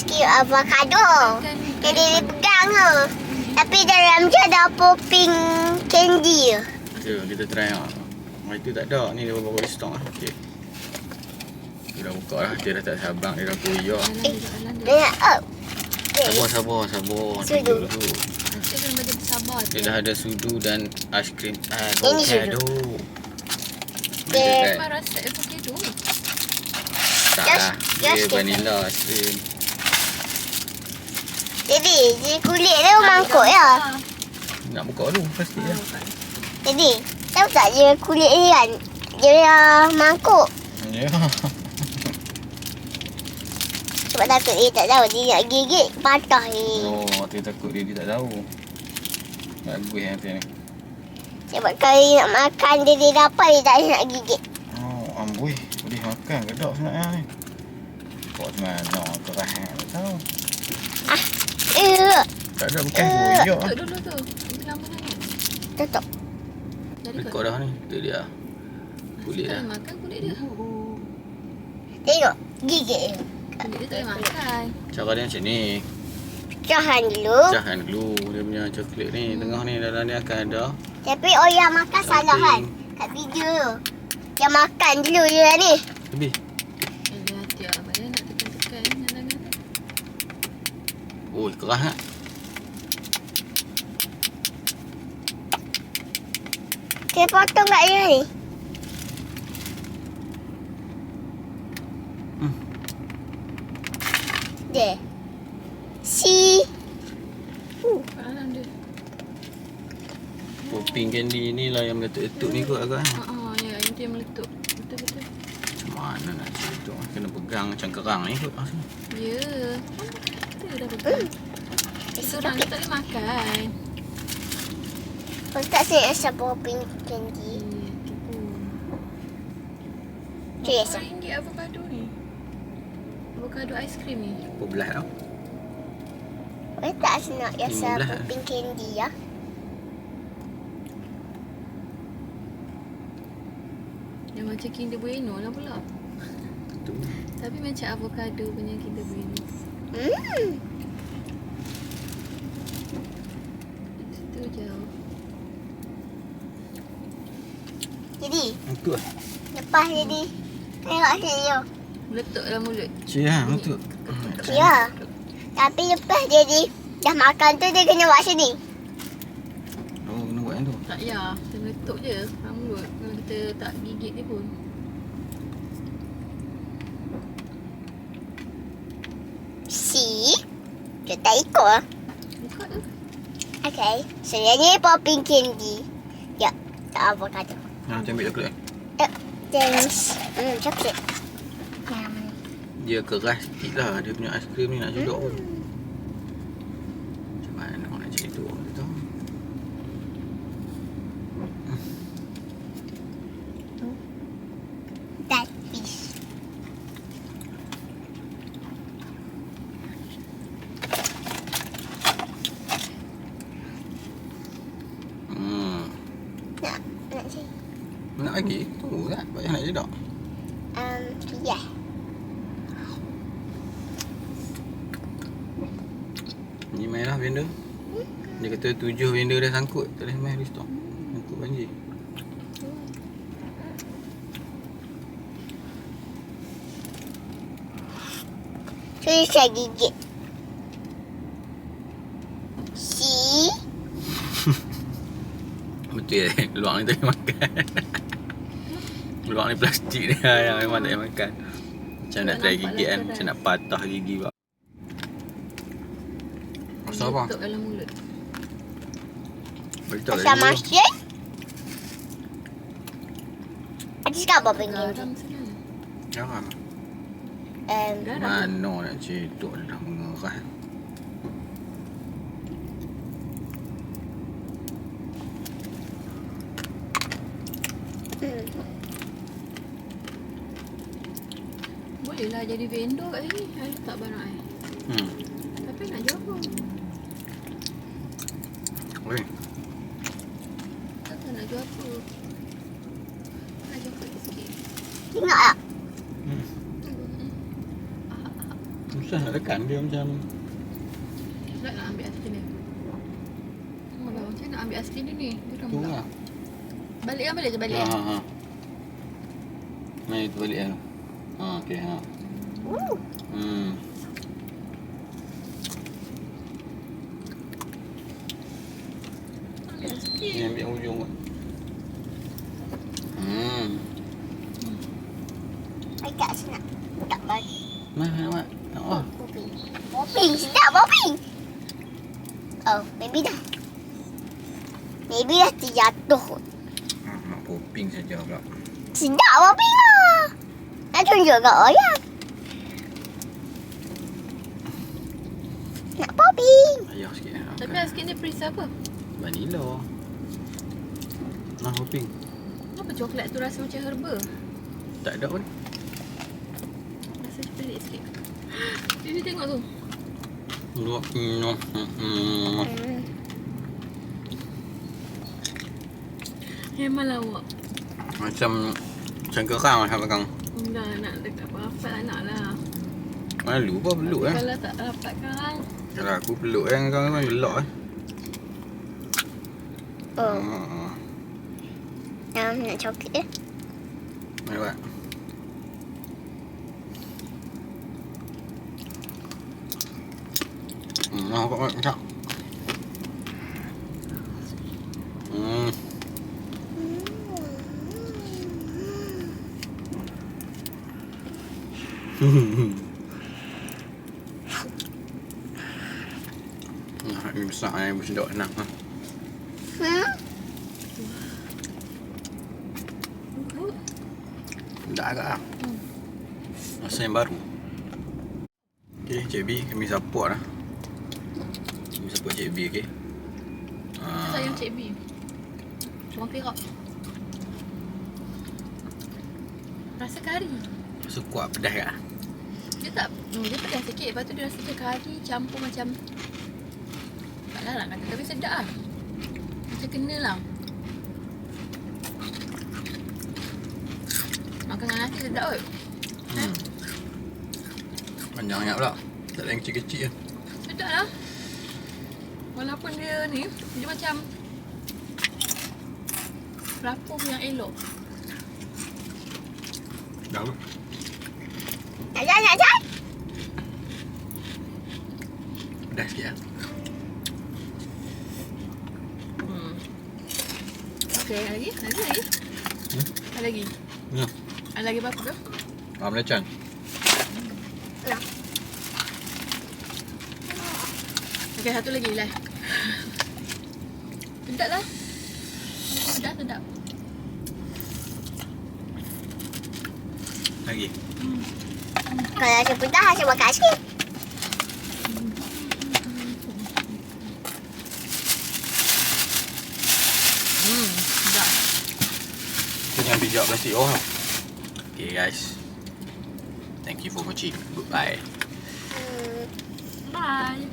aiskrim avocado. Jadi dia pegang tu. Tapi dalam je ada popping candy. Jom kita try lah. Itu tak ada. Ni dia bawa stok lah. Okay. Dia dah buka lah. Dia dah tak sabar. Dia dah koyak. Dia nak up. Sabar. Sudu. Kita kena belajar bersabar. Dia dah ada sudu dan aiskrim Ini avocado. Dia- Dia Memang rasa avocado. tak Just- lah. Dia just vanilla aiskrim. Jadi kulit dia mangkuk ya. Nak buka dulu pasti lah. Jadi tahu tak dia kulit dia kan? Dia mangkuk. Ya. Sebab takut dia tak tahu. Dia nak gigit patah ni. Oh, dia takut dia tak tahu. Bagus nanti ni. Sebab kalau dia nak makan dia dapat dia tak nak gigit. Oh, amboi. Boleh makan ke tak sebenarnya ni? Kok sebenarnya keras tak tahu. Tak ada bukan koyak. Tutup dulu tu. Itu lama sangat. Tutup. Jadi Rekod dah ni. Tu dia. Kulit tak dah. boleh makan kulit dia. Tengok gigit dia. Kulit dia tak boleh makan. Cara dia macam ni. Pecahan dulu. Pecahan dulu dia punya coklat ni. Tengah ni dalam dia akan ada. Tapi yang makan salah kan? Kat video tu. Yang makan dulu je lah ni. Lebih. Dia hati lah. Badan nak tekan-tekan. Jangan. Oh, keras tak? Saya potong kat dia ni. Dia. Si. Kat dalam dia. Popping candy ni lah yang meletup-letup ni kot agak. Ya. Yang tu yang meletup. Betul-betul. Macam mana nak celetup? Kena pegang macam kerang ni kot. Ya. Kita dah pegang. Seorang dia tak boleh makan. Kau tak saya rasa popping candy. Tu rasa. RM4 avocado ni. Avocado aiskrim ni. Apa belah tau? Kau tak nak rasa 15. popping candy ya? Yang macam Kinder Bueno lah pula. Tu. Tapi macam avocado punya Kinder Bueno. Situ jauh. Jadi, Itu lah. lepas jadi. Tengok sini yo. Meletup dalam mulut. Cik lah, betul. Ya. Tapi lepas jadi dah makan tu dia kena buat sini. Oh, kena buat yang tu. Tak payah. Dia meletup je dalam mulut. Kalau kita tak gigit dia pun. Si. Dia tak ikut lah. Buka tu. Okay. So yang ni popping candy. Ya. Tak avocado. Ha, macam ambil coklat. Thanks. Coklat. Yang Dia keras sikit lah. Dia punya aiskrim ni nak cedok pun. Macam mana nak cedok tu? that fish. Nak cik. Nak lagi? Tunggu tak? Banyak nak cedok. Yeah. Ni main lah vendor. Dia kata 7 vendor dah sangkut. Tak boleh main di stok. Sangkut banjir. So saya gigit. Si. Betul ya. Luar ni tak boleh makan. Luar ni plastik dia yang memang tak boleh makan. Macam nak try gigit kan. Macam nak patah gigi pula. Rasa apa? Meletup dalam mulut. Beritahu Rasa masin. Ada cakap apa pengen? Garam senang. Jangan. Garam. Mana nak cedok dah mengeras. Bolehlah jadi vendor kat sini. Saya letak barang I. Tapi nak jual pun. Boleh. Tak tahu nak jual apa. Nak jual kat sikit. Tengok tak? Susah nak tekan dia macam Tak nak ambil askin dia. Malah macam nak ambil askin dia ni. Geram tu pula. lah. Balik kan, balik je balik. Ha. Mari tu balik kan. Ha, okey ha. Hmm. Ambil askin. Ni ambil ujung kot. Ay, tak senang. Tak bagi. Mak. Oh. Poping. Poping. Sedap poping. Oh, baby dah. Baby dah terjatuh. Mak poping saja pula. Sedap poping lah. Nak tunjuk kat orang. Nak poping. Ayah sikit. Tapi askin dia perisa apa? Vanilla. Nah, poping. Kenapa coklat tu rasa macam herba? Tak ada pun. Rasa pelik sikit. Dia tengok tu. Memang lawak. Macam kerang lah belakang. Dah nak dekat Parafat nak lah. Malu apa peluk kan? Kalau tak dapat kan. Kalau aku peluk kan kau memang gelak kan. Oh, nak coklat eh? Mari buat. Kau macam. Nah, ini besar ni, bersedok enak ha. Tak agak lah. Rasa yang baru. Okay, Cik B, kami support lah. Kami support Cik B, okay. Sayang Cik B. Cuma perak. Rasa kari. Rasa kuat pedas tak? Dia tak, dia pedas sikit. Lepas tu dia rasa macam kari campur macam, taklah nak kata, tapi sedap lah. Macam kena lah. Makan dengan nasi sedap kot. Panjang sangat pula. Tak ada yang kecil-kecil je. Sedap lah. Walaupun dia ni, dia macam rapuh yang elok. Dah apa? Nak jat. Pedas sikit lah. Okay, lagi? Ada lagi? Ya. Ada lagi berapa tu? Belacan. Okay, satu lagi lah. Sedap lah. Sedap. Lagi. Kalau rasa pedas, rasa makan sikit. Sedap. Kita jangan pijak plastik orang. Okay guys. Thank you for watching. Goodbye. Bye.